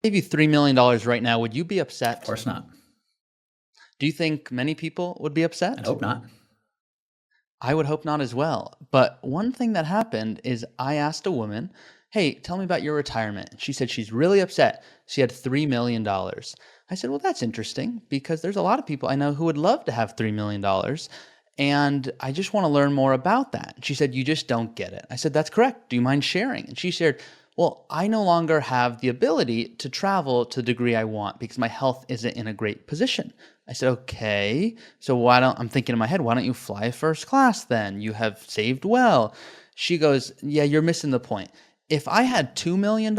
Give you $3 million right now, would you be Of upset? course not. Do you think many people would be I upset? hope not. I would hope not as well. But one thing that happened is I asked a woman, "Hey, tell me about your retirement." And she said she's really upset. She had $3 million. I said, "Well, that's interesting because there's a lot of people I know who would love to have $3 million. And I just want to learn more about that." She said, "You just don't get it." I said, "That's correct. Do you mind sharing?" And she shared, "Well, I no longer have the ability to travel to the degree I want because my health isn't in a great position." I said, "Okay, so I'm thinking in my head, why don't you fly first class then? You have saved well." She goes, "Yeah, you're missing the point. If I had $2 million,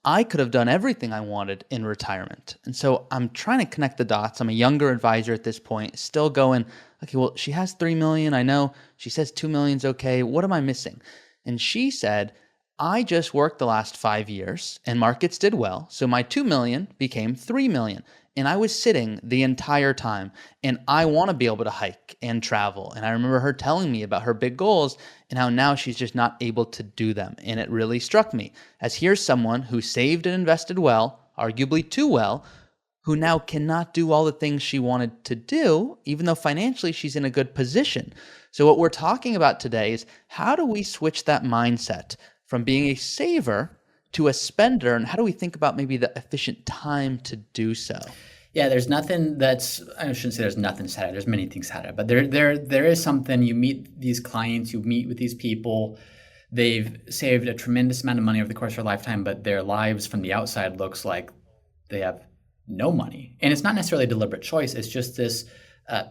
I could have done everything I wanted in retirement." And so I'm trying to connect the dots. I'm a younger advisor at this point, still going, okay, well, she has 3 million. I know she says 2 million's okay. What am I missing? And she said, I just worked the last 5 years and markets did well. So my 2 million became 3 million. And I was sitting the entire time. And I want to be able to hike and travel. And I remember her telling me about her big goals and how now she's just not able to do them. And it really struck me as here's someone who saved and invested well, arguably too well, who now cannot do all the things she wanted to do, even though financially she's in a good position. So, what we're talking about today is how do we switch that mindset from being a saver to a spender? And how do we think about maybe the efficient time to do so? Yeah, there's nothing that's, I shouldn't say there's nothing sad. There's many things sad, but there is something. You meet these clients, you meet with these people. They've saved a tremendous amount of money over the course of their lifetime, but their lives from the outside looks like they have no money. And it's not necessarily a deliberate choice. It's just this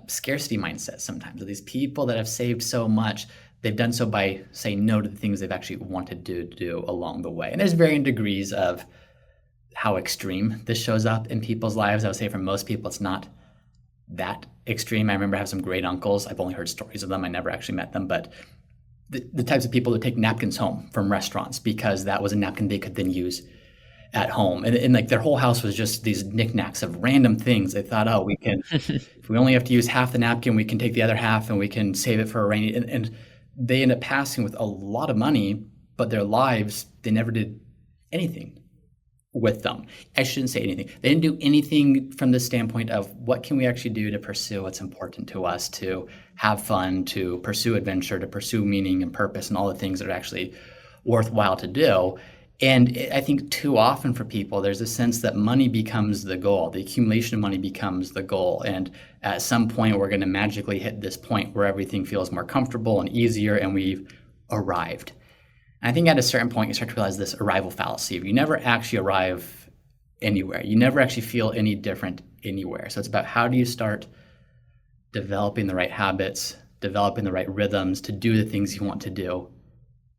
scarcity mindset sometimes of these people that have saved so much. They've done so by saying no to the things they've actually wanted to do along the way. And there's varying degrees of how extreme this shows up in people's lives. I would say for most people, it's not that extreme. I remember I have some great uncles. I've only heard stories of them. I never actually met them, but the types of people that take napkins home from restaurants because that was a napkin they could then use at home. And like their whole house was just these knickknacks of random things. They thought, oh, we can, if we only have to use half the napkin, we can take the other half and we can save it for a rainy, and they end up passing with a lot of money, but their lives, they never did anything with them. I shouldn't say anything. They didn't do anything from the standpoint of what can we actually do to pursue what's important to us, to have fun, to pursue adventure, to pursue meaning and purpose and all the things that are actually worthwhile to do. And I think too often for people, there's a sense that money becomes the goal. The accumulation of money becomes the goal. And at some point, we're going to magically hit this point where everything feels more comfortable and easier and we've arrived. And I think at a certain point, you start to realize this arrival fallacy. You never actually arrive anywhere. You never actually feel any different anywhere. So it's about how do you start developing the right habits, developing the right rhythms to do the things you want to do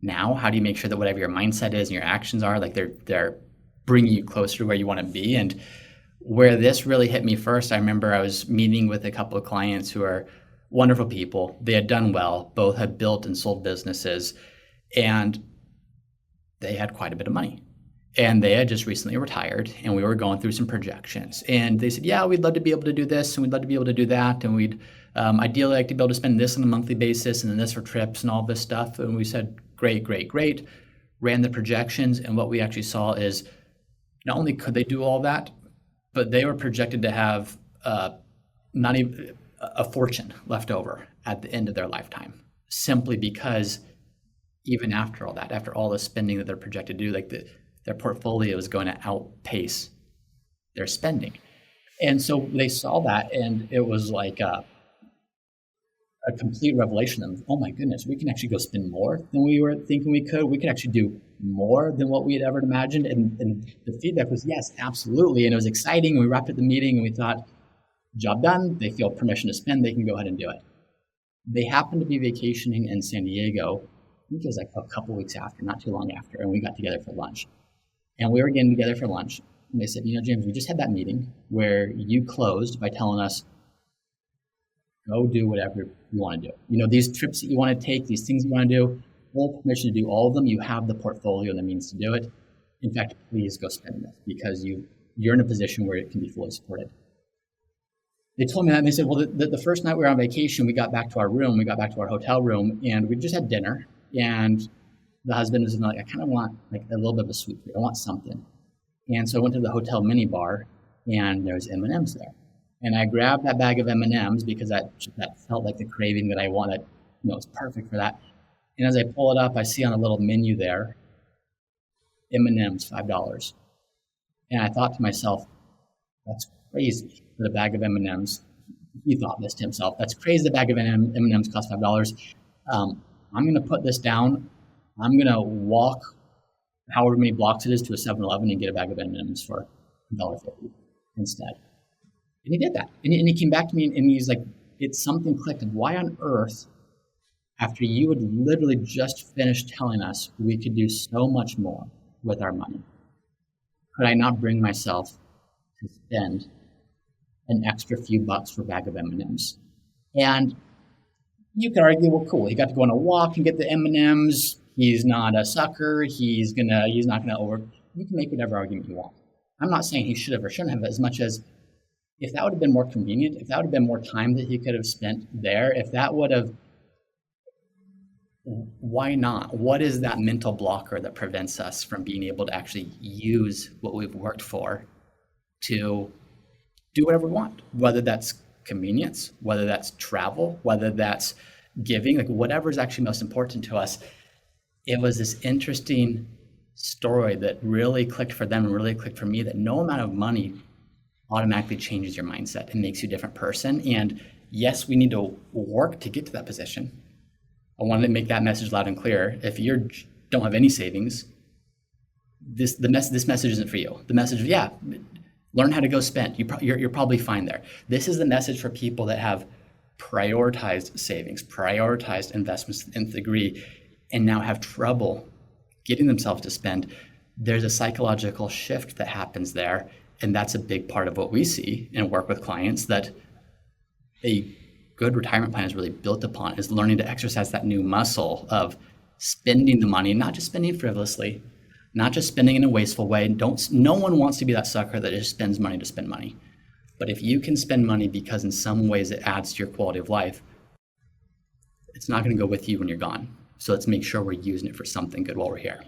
now. How do you make sure that whatever your mindset is and your actions are, like they're bringing you closer to where you want to be? And where this really hit me first, I remember I was meeting with a couple of clients who are wonderful people. They had done well, both had built and sold businesses, and they had quite a bit of money. And they had just recently retired, and we were going through some projections. And they said, yeah, we'd love to be able to do this, and we'd love to be able to do that, and we'd ideally like to be able to spend this on a monthly basis, and then this for trips and all this stuff. And we said, great. Ran the projections, and what we actually saw is not only could they do all that, but they were projected to have not even a fortune left over at the end of their lifetime, simply because even after all that, after all the spending that they're projected to do, like their portfolio is going to outpace their spending. And so they saw that, and it was like a complete revelation of, oh my goodness, we can actually go spend more than we were thinking we could. We could actually do more than what we had ever imagined. And the feedback was, yes, absolutely. And it was exciting. We wrapped up the meeting and we thought, job done. They feel permission to spend. They can go ahead and do it. They happened to be vacationing in San Diego. I think it was like a couple weeks after, not too long after, and we got together for lunch. And we were getting together for lunch. And they said, James, we just had that meeting where you closed by telling us, go do whatever you want to do. These trips that you want to take, these things you want to do, full permission to do all of them. You have the portfolio and the means to do it. In fact, please go spend this because you're in a position where it can be fully supported. They told me that, and they said, well, the first night we were on vacation, we got back to our hotel room, and we just had dinner. And the husband was like, I kind of want like a little bit of a sweet treat. I want something. And so I went to the hotel mini bar, and there was M&Ms there. And I grabbed that bag of M&Ms because that felt like the craving that I wanted. It's perfect for that. And as I pull it up, I see on a little menu there, M&Ms, $5. And I thought to myself, that's crazy for the bag of M&Ms. He thought this to himself. That's crazy. The bag of M&Ms costs $5. I'm going to put this down. I'm going to walk however many blocks it is to a 7-Eleven and get a bag of M&Ms for $1.50 instead. And he did that. And he came back to me and he's like, it's something clicked. And why on earth, after you had literally just finished telling us we could do so much more with our money, could I not bring myself to spend an extra few bucks for a bag of M&Ms? And you could argue, well, cool. He got to go on a walk and get the M&Ms. He's not a sucker. He's not gonna over. You can make whatever argument you want. I'm not saying he should have or shouldn't have, as much as if that would have been more convenient, if that would have been more time that he could have spent there, if that would have, why not? What is that mental blocker that prevents us from being able to actually use what we've worked for to do whatever we want, whether that's convenience, whether that's travel, whether that's giving, like whatever is actually most important to us. It was this interesting story that really clicked for them and really clicked for me, that no amount of money automatically changes your mindset and makes you a different person. And yes, we need to work to get to that position. I wanted to make that message loud and clear. If you don't have any savings, this message isn't for you. The message, learn how to go spend. You're probably fine there. This is the message for people that have prioritized savings, prioritized investments in the degree, and now have trouble getting themselves to spend. There's a psychological shift that happens there. And that's a big part of what we see and work with clients, that a good retirement plan is really built upon, is learning to exercise that new muscle of spending the money, not just spending frivolously, not just spending in a wasteful way. No one wants to be that sucker that just spends money to spend money. But if you can spend money because in some ways it adds to your quality of life, it's not going to go with you when you're gone. So let's make sure we're using it for something good while we're here.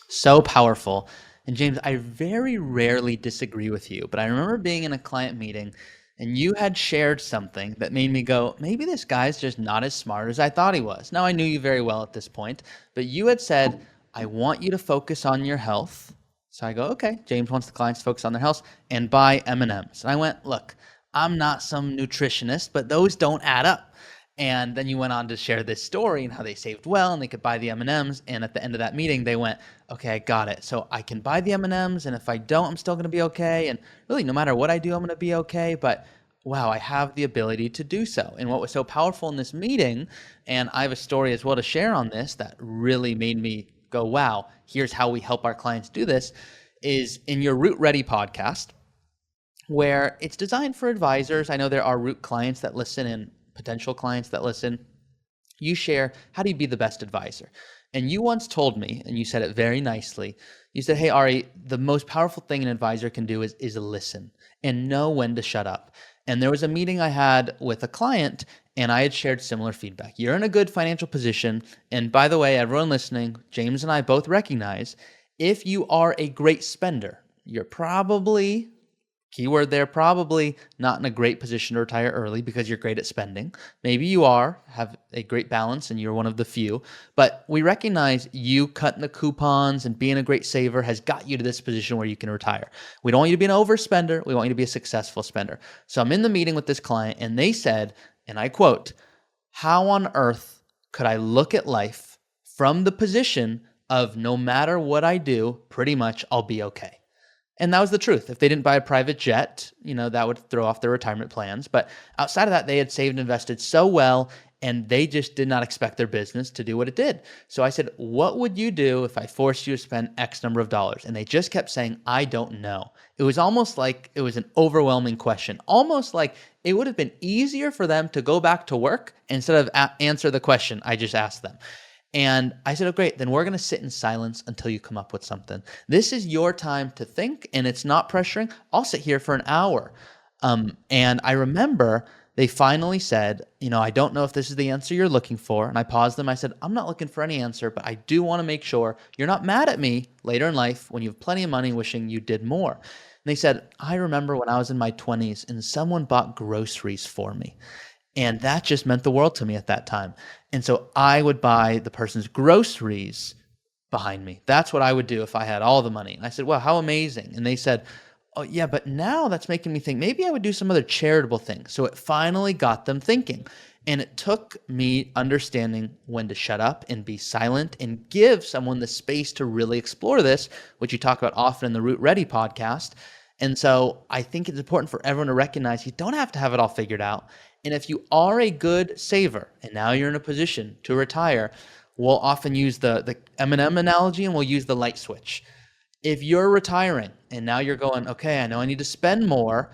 So powerful. And James, I very rarely disagree with you, but I remember being in a client meeting and you had shared something that made me go, maybe this guy's just not as smart as I thought he was. Now, I knew you very well at this point, but you had said, I want you to focus on your health. So I go, okay, James wants the clients to focus on their health and buy M&Ms. And I went, look, I'm not some nutritionist, but those don't add up. And then you went on to share this story and how they saved well and they could buy the M&Ms. And at the end of that meeting, they went, okay, I got it. So I can buy the M&Ms, and if I don't, I'm still going to be okay. And really, no matter what I do, I'm going to be okay. But wow, I have the ability to do so. And what was so powerful in this meeting, and I have a story as well to share on this that really made me go, wow, here's how we help our clients do this, is in your Root Ready podcast, where it's designed for advisors. I know there are Root clients that listen and potential clients that listen. You share, how do you be the best advisor? And you once told me, and you said it very nicely, you said, hey, Ari, the most powerful thing an advisor can do is listen and know when to shut up. And there was a meeting I had with a client, and I had shared similar feedback. You're in a good financial position. And by the way, everyone listening, James and I both recognize, if you are a great spender, you're probably, keyword there, probably not in a great position to retire early because you're great at spending. Maybe you have a great balance and you're one of the few, but we recognize you cutting the coupons and being a great saver has got you to this position where you can retire. We don't want you to be an overspender. We want you to be a successful spender. So I'm in the meeting with this client and they said, and I quote, how on earth could I look at life from the position of no matter what I do, pretty much I'll be okay? And that was the truth. If they didn't buy a private jet, that would throw off their retirement plans. But outside of that, they had saved and invested so well, and they just did not expect their business to do what it did. So I said, what would you do if I forced you to spend X number of dollars? And they just kept saying, I don't know. It was almost like it was an overwhelming question, almost like it would have been easier for them to go back to work instead of answer the question I just asked them. And I said, oh, great, then we're going to sit in silence until you come up with something. This is your time to think, and it's not pressuring. I'll sit here for an hour. And I remember They finally said, I don't know if this is the answer you're looking for. And I paused them. I said, I'm not looking for any answer, but I do want to make sure you're not mad at me later in life when you have plenty of money wishing you did more. And they said, I remember when I was in my 20s and someone bought groceries for me. And that just meant the world to me at that time. And so I would buy the person's groceries behind me. That's what I would do if I had all the money. And I said, well, how amazing. And they said, oh, yeah, but now that's making me think maybe I would do some other charitable thing. So it finally got them thinking. And it took me understanding when to shut up and be silent and give someone the space to really explore this, which you talk about often in the Root Ready podcast. And so I think it's important for everyone to recognize you don't have to have it all figured out. And if you are a good saver and now you're in a position to retire, we'll often use the M&M analogy and we'll use the light switch. If you're retiring and now you're going, okay, I know I need to spend more,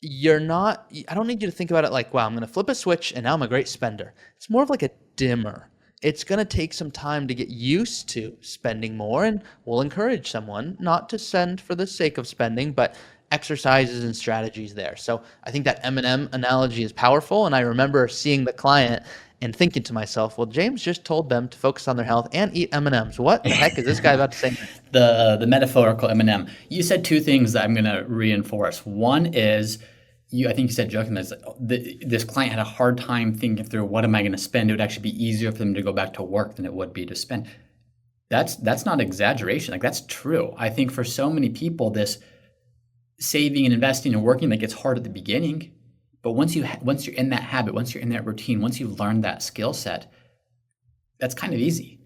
I don't need you to think about it like, wow, I'm going to flip a switch and now I'm a great spender. It's more of like a dimmer. It's going to take some time to get used to spending more, and we'll encourage someone not to spend for the sake of spending, but exercises and strategies there. So I think that M&M analogy is powerful. And I remember seeing the client and thinking to myself, well, James just told them to focus on their health and eat M&Ms. What the heck is this guy about to say? The metaphorical M&M. You said two things that I'm going to reinforce. One is, I think you said jokingly, this client had a hard time thinking through, what am I going to spend? It would actually be easier for them to go back to work than it would be to spend. That's not exaggeration. Like, that's true. I think for so many people, this saving and investing and working, like, it's hard at the beginning. But once you're in that habit, once you're in that routine, once you've learned that skill set, that's kind of easy.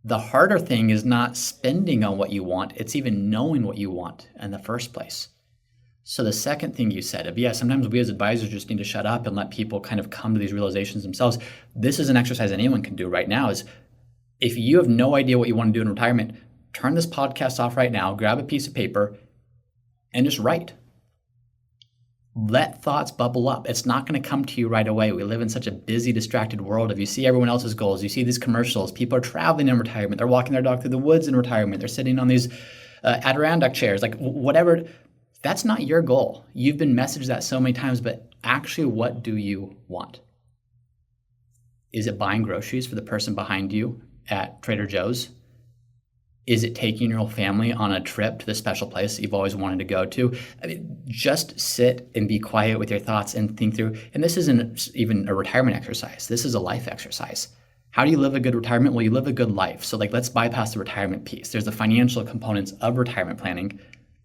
The harder thing is not spending on what you want. It's even knowing what you want in the first place. So the second thing you said, sometimes we as advisors just need to shut up and let people kind of come to these realizations themselves. This is an exercise anyone can do right now. Is if you have no idea what you want to do in retirement, turn this podcast off right now, grab a piece of paper, and just write. Let thoughts bubble up. It's not going to come to you right away. We live in such a busy, distracted world. If you see everyone else's goals, you see these commercials, people are traveling in retirement, they're walking their dog through the woods in retirement, they're sitting on these Adirondack chairs, like whatever. That's not your goal. You've been messaged that so many times, but actually, what do you want? Is it buying groceries for the person behind you at Trader Joe's? Is it taking your whole family on a trip to the special place that you've always wanted to go to? I mean, just sit and be quiet with your thoughts and think through. And this isn't even a retirement exercise. This is a life exercise. How do you live a good retirement? Well, you live a good life. So let's bypass the retirement piece. There's the financial components of retirement planning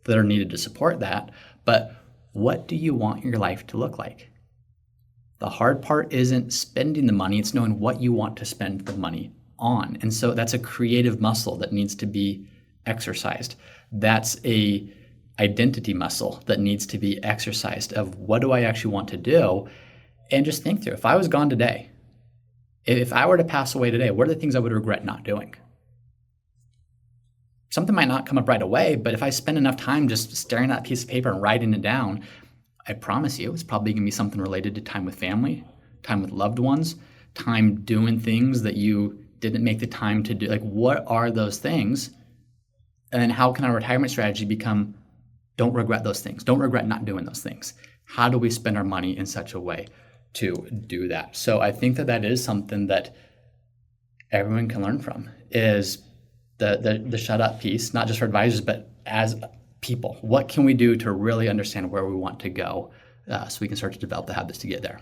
that are needed to support that. But what do you want your life to look like? The hard part isn't spending the money. It's knowing what you want to spend the money on. And so that's a creative muscle that needs to be exercised. That's a identity muscle that needs to be exercised of what do I actually want to do? And just think through, if I was gone today, if I were to pass away today, what are the things I would regret not doing? Something might not come up right away, but if I spend enough time just staring at that piece of paper and writing it down, I promise you it's probably going to be something related to time with family, time with loved ones, time doing things that you didn't make the time to do. Like, what are those things? And then how can our retirement strategy become, don't regret those things. Don't regret not doing those things. How do we spend our money in such a way to do that? So I think that is something that everyone can learn from, is the shut up piece, not just for advisors, but as people. What can we do to really understand where we want to go so we can start to develop the habits to get there?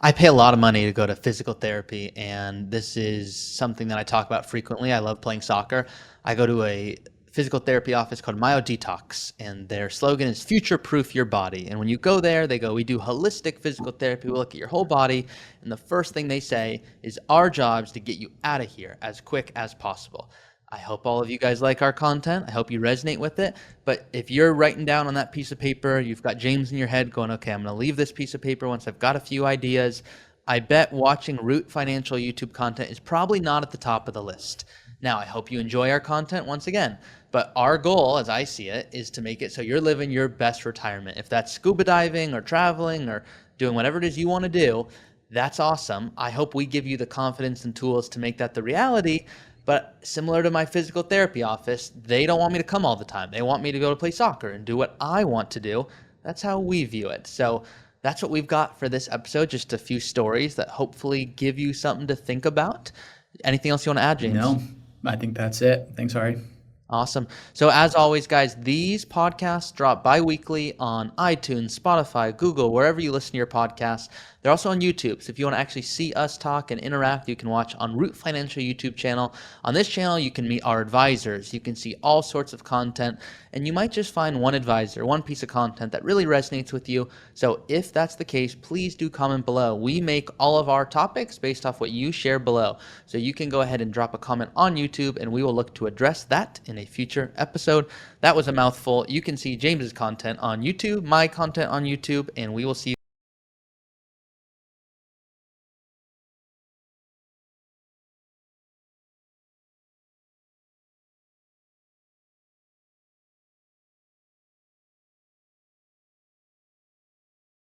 I pay a lot of money to go to physical therapy, and this is something that I talk about frequently. I love playing soccer. I go to a physical therapy office called MyoDetox, and their slogan is future-proof your body. And when you go there, they go, we do holistic physical therapy. We look at your whole body, and the first thing they say is our job is to get you out of here as quick as possible. I hope all of you guys like our content. I hope you resonate with it. But if you're writing down on that piece of paper, you've got James in your head going, okay, I'm going to leave this piece of paper once I've got a few ideas. I bet watching Root Financial YouTube content is probably not at the top of the list. Now, I hope you enjoy our content once again. But our goal, as I see it, is to make it so you're living your best retirement. If that's scuba diving or traveling or doing whatever it is you want to do, that's awesome. I hope we give you the confidence and tools to make that the reality. But similar to my physical therapy office, they don't want me to come all the time. They want me to go to play soccer and do what I want to do. That's how we view it. So that's what we've got for this episode. Just a few stories that hopefully give you something to think about. Anything else you want to add, James? No, I think that's it. Thanks, Ari. Awesome. So as always, guys, these podcasts drop bi-weekly on iTunes, Spotify, Google, wherever you listen to your podcasts. They're also on YouTube. So if you want to actually see us talk and interact, you can watch on Root Financial YouTube channel. On this channel, you can meet our advisors. You can see all sorts of content, and you might just find one advisor, one piece of content that really resonates with you. So if that's the case, please do comment below. We make all of our topics based off what you share below. So you can go ahead and drop a comment on YouTube, and we will look to address that in a future episode. That was a mouthful. You can see James's content on YouTube, my content on YouTube, and we will see you